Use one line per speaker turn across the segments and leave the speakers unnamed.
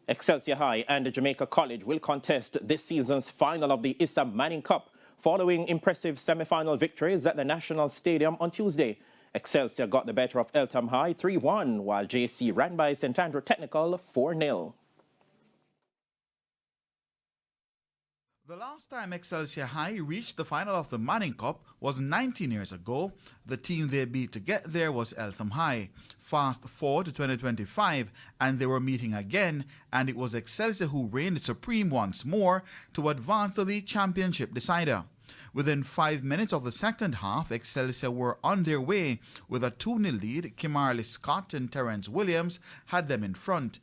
Excelsior High and the Jamaica College will contest this season's final of the ISSA Manning Cup following impressive semi-final victories at the National Stadium on Tuesday. Excelsior got the better of Eltham High 3-1, while JC ran by St Andrew Technical 4-0.
The last time Excelsior High reached the final of the Manning Cup was 19 years ago. The team they beat to get there was Eltham High. Fast forward to 2025 and they were meeting again, and it was Excelsior who reigned supreme once more to advance to the championship decider. Within 5 minutes of the second half, Excelsior were on their way with a 2-0 lead. Kimarley Scott and Terence Williams had them in front.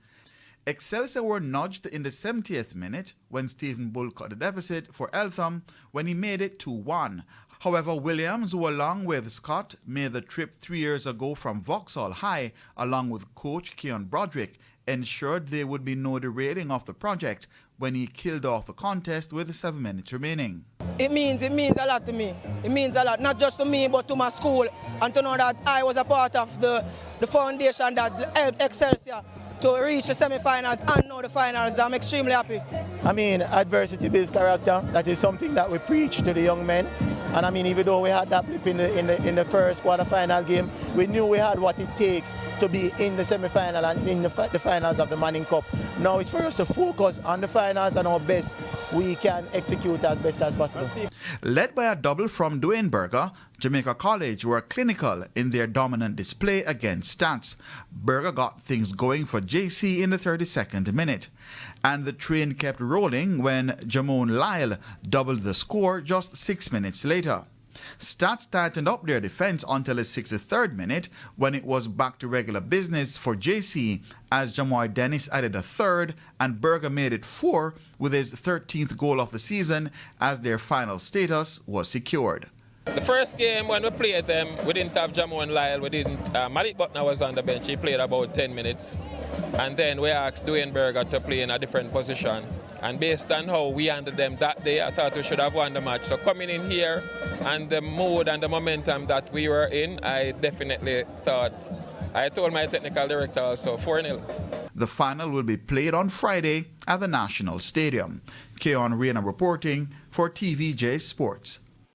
Excelsior were nudged in the 70th minute when Stephen Bull cut the deficit for Eltham when he made it 2-1. However, Williams, who along with Scott made the trip 3 years ago from Vauxhall High, along with coach Keon Broderick, ensured there would be no derailing of the project when he killed off the contest with 7 minutes remaining.
It means a lot to me. It means a lot, not just to me, but to my school, and to know that I was a part of the foundation that helped Excelsior to reach the semi-finals and now the finals. I'm extremely happy.
I mean, adversity builds character. That is something that we preach to the young men. And I mean, even though we had that blip in the first quarter-final game, we knew we had what it takes to be in the semi-final and in the finals of the Manning Cup. Now it's for us to focus on the finals and how best we can execute as best as possible.
Led by a double from Dwayne Berger, Jamaica College were clinical in their dominant display against Stats. Berger got things going for JC in the 32nd minute. And the train kept rolling when Jamon Lyle doubled the score just 6 minutes later. Stats tightened up their defense until the 63rd minute when it was back to regular business for JC as Jamoy Dennis added a third and Berger made it 4 with his 13th goal of the season as their final status was secured.
The first game when we played them, we didn't have Jamon Lyle, we didn't. Malik Butner was on the bench, he played about 10 minutes. And then we asked Dwayne Berger to play in a different position. And based on how we handled them that day, I thought we should have won the match. So coming in here and the mood and the momentum that we were in, I definitely thought, I told my technical director also, 4-0.
The final will be played on Friday at the National Stadium. Keon Reina reporting for TVJ Sports.